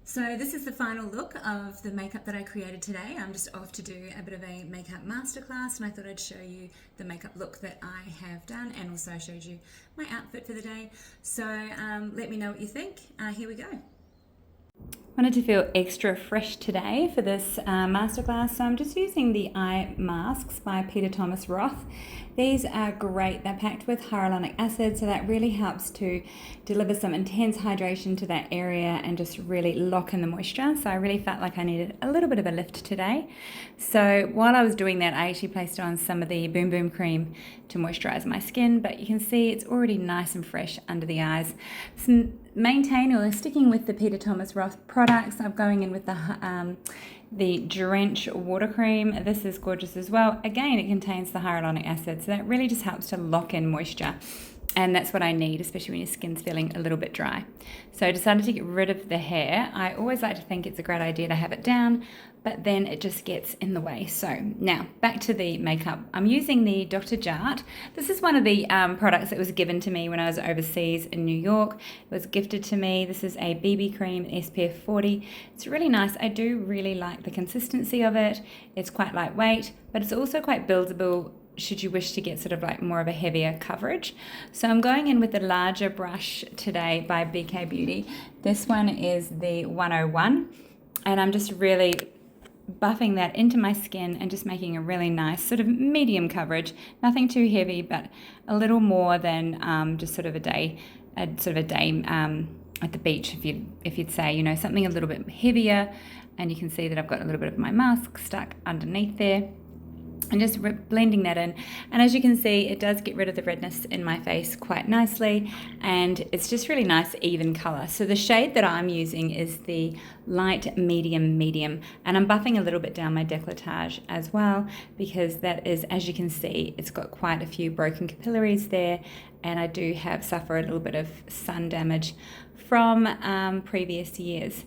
So this is the final look of the makeup that I created today. I'm just off to do a bit of a makeup masterclass, and I thought I'd show you the makeup look that I have done, and also I showed you my outfit for the day. So let me know what you think. Here we go. Wanted to feel extra fresh today for this masterclass, so I'm just using the eye masks by Peter Thomas Roth. These are great. They're packed with hyaluronic acid, so that really helps to deliver some intense hydration to that area and just really lock in the moisture. So I really felt like I needed a little bit of a lift today. So while I was doing that, I actually placed on some of the Boom Boom cream to moisturize my skin, but you can see it's already nice and fresh under the eyes. Sticking with the Peter Thomas Roth products, I'm going in with the Drench water cream. This is gorgeous as well. Again, it contains the hyaluronic acid, so that really just helps to lock in moisture. And that's what I need, especially when your skin's feeling a little bit dry. So I decided to get rid of the hair. I always like to think it's a great idea to have it down, but then it just gets in the way. So now back to the makeup. I'm using the Dr. Jart. This is one of the products that was given to me when I was overseas in New York. It was gifted to me. This is a BB cream, SPF 40. It's really nice. I do really like the consistency of it. It's quite lightweight, but it's also quite buildable should you wish to get sort of like more of a heavier coverage. So I'm going in with a larger brush today by BK Beauty. This one is the 101, and I'm just really buffing that into my skin and just making a really nice sort of medium coverage. Nothing too heavy, but a little more than just sort of a day at the beach, if you'd say, you know, something a little bit heavier. And you can see that I've got a little bit of my mask stuck underneath there. And just blending that in, and as you can see, it does get rid of the redness in my face quite nicely, and it's just really nice even color. So the shade that I'm using is the light medium, and I'm buffing a little bit down my décolletage as well, because that is, as you can see, it's got quite a few broken capillaries there, and I do suffer a little bit of sun damage from previous years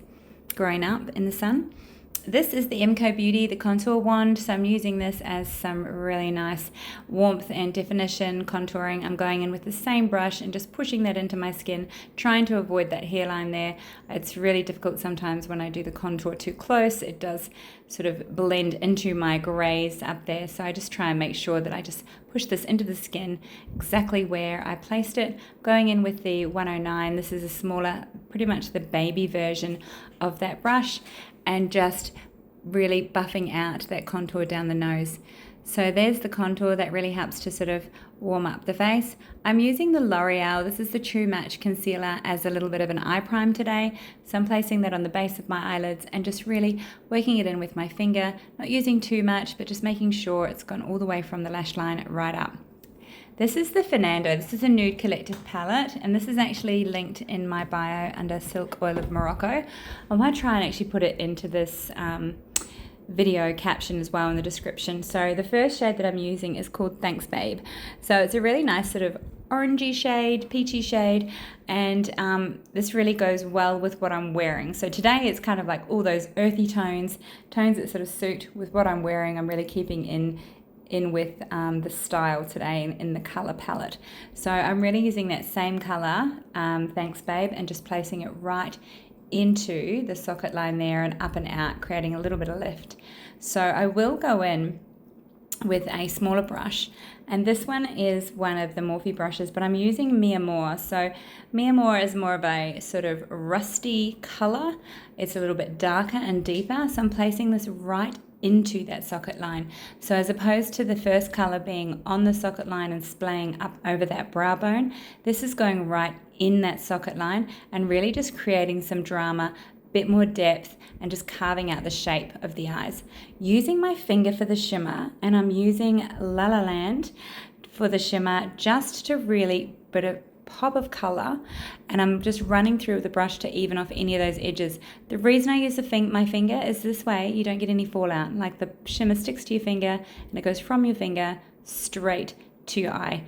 growing up in the sun. This is the MCO Beauty, the contour wand, so I'm using this as some really nice warmth and definition contouring. I'm going in with the same brush and just pushing that into my skin, trying to avoid that hairline there. It's really difficult sometimes when I do the contour too close. It does sort of blend into my grays up there, so I just try and make sure that I just push this into the skin exactly where I placed it. Going in with the 109, this is a smaller, pretty much the baby version of that brush, and just really buffing out that contour down the nose. So there's the contour that really helps to sort of warm up the face. I'm using the L'Oreal, this is the True Match Concealer, as a little bit of an eye prime today. So I'm placing that on the base of my eyelids and just really working it in with my finger, not using too much, but just making sure it's gone all the way from the lash line right up. This is the Fernando. This is a nude collective palette, and this is actually linked in my bio under Silk Oil of Morocco. I might try and actually put it into this video caption as well in the description. So the first shade that I'm using is called Thanks Babe. So it's a really nice sort of orangey shade, peachy shade, and this really goes well with what I'm wearing. So today it's kind of like all those earthy tones that sort of suit with what I'm wearing. I'm really keeping in with the style today in the color palette. So I'm really using that same color, Thanks Babe, and just placing it right into the socket line there and up and out, creating a little bit of lift. So I will go in with a smaller brush, and this one is one of the Morphe brushes, but I'm using Mi Amor. So Mi Amor is more of a sort of rusty color. It's a little bit darker and deeper, so I'm placing this right into that socket line. So as opposed to the first color being on the socket line and splaying up over that brow bone, this is going right in that socket line and really just creating some drama, bit more depth, and just carving out the shape of the eyes. Using my finger for the shimmer, and I'm using La La Land for the shimmer just to really put a pop of color, and I'm just running through the brush to even off any of those edges. The reason I use my finger is this way you don't get any fallout. Like the shimmer sticks to your finger and it goes from your finger straight to your eye.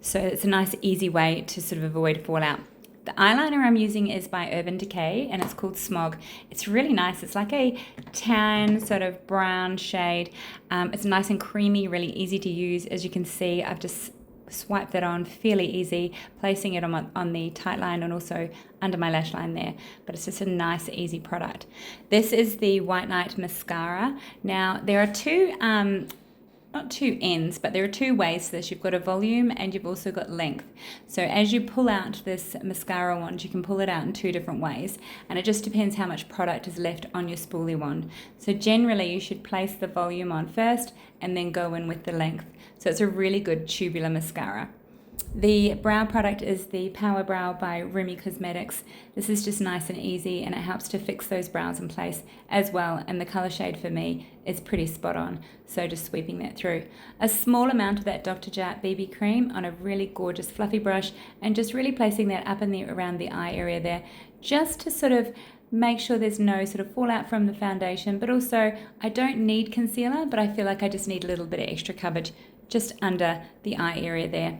So it's a nice easy way to sort of avoid fallout. The eyeliner I'm using is by Urban Decay, and it's called Smog. It's really nice. It's like a tan sort of brown shade. It's nice and creamy, really easy to use. As you can see, I've just swipe that on, fairly easy, placing it on the tight line and also under my lash line there. But it's just a nice, easy product. This is the White Night Mascara. Now, there are two, not two ends, but there are two ways to this. You've got a volume and you've also got length. So as you pull out this mascara wand, you can pull it out in two different ways, and it just depends how much product is left on your spoolie wand. So generally you should place the volume on first and then go in with the length. So it's a really good tubular mascara. The brow product is the Power Brow by Rumi Cosmetics. This is just nice and easy, and it helps to fix those brows in place as well, and the color shade for me is pretty spot on, so just sweeping that through. A small amount of that Dr. Jart BB cream on a really gorgeous fluffy brush, and just really placing that up in the around the eye area there, just to sort of make sure there's no sort of fallout from the foundation, but also I don't need concealer, but I feel like I just need a little bit of extra coverage just under the eye area there.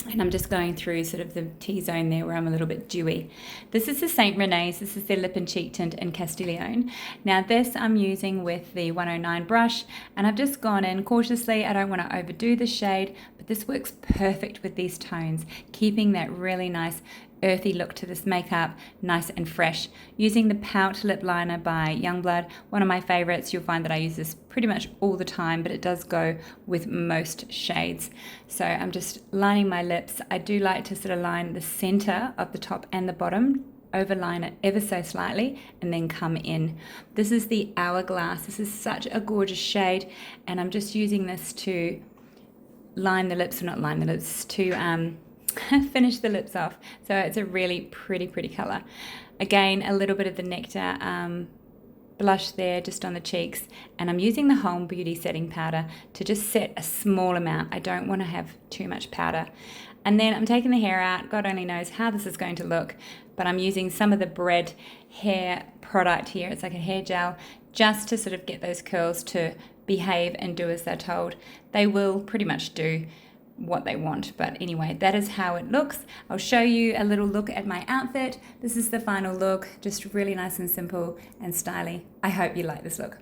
And I'm just going through sort of the T-zone there where I'm a little bit dewy. This is the St. Renée's. This is their Lip and Cheek Tint in Castiglione. Now this I'm using with the 109 brush, and I've just gone in cautiously. I don't want to overdo the shade, but this works perfect with these tones, keeping that really nice earthy look to this makeup, nice and fresh. Using the Pout Lip Liner by Youngblood, one of my favorites. You'll find that I use this pretty much all the time, but it does go with most shades. So I'm just lining my lips. I do like to sort of line the center of the top and the bottom, overline it ever so slightly, and then come in. This is the Hourglass. This is such a gorgeous shade, and I'm just using this to line the lips, or not line the lips, to finish the lips off. So it's a really pretty color. Again, a little bit of the Nectar blush there just on the cheeks, and I'm using the Home Beauty setting powder to just set a small amount. I don't want to have too much powder. And then I'm taking the hair out. God only knows how this is going to look, but I'm using some of the Bread hair product here. It's like a hair gel, just to sort of get those curls to behave and do as they're told. They will pretty much do what they want, but anyway, that is how it looks. I'll show you a little look at my outfit. This is the final look, just really nice and simple and stylish. I hope you like this look.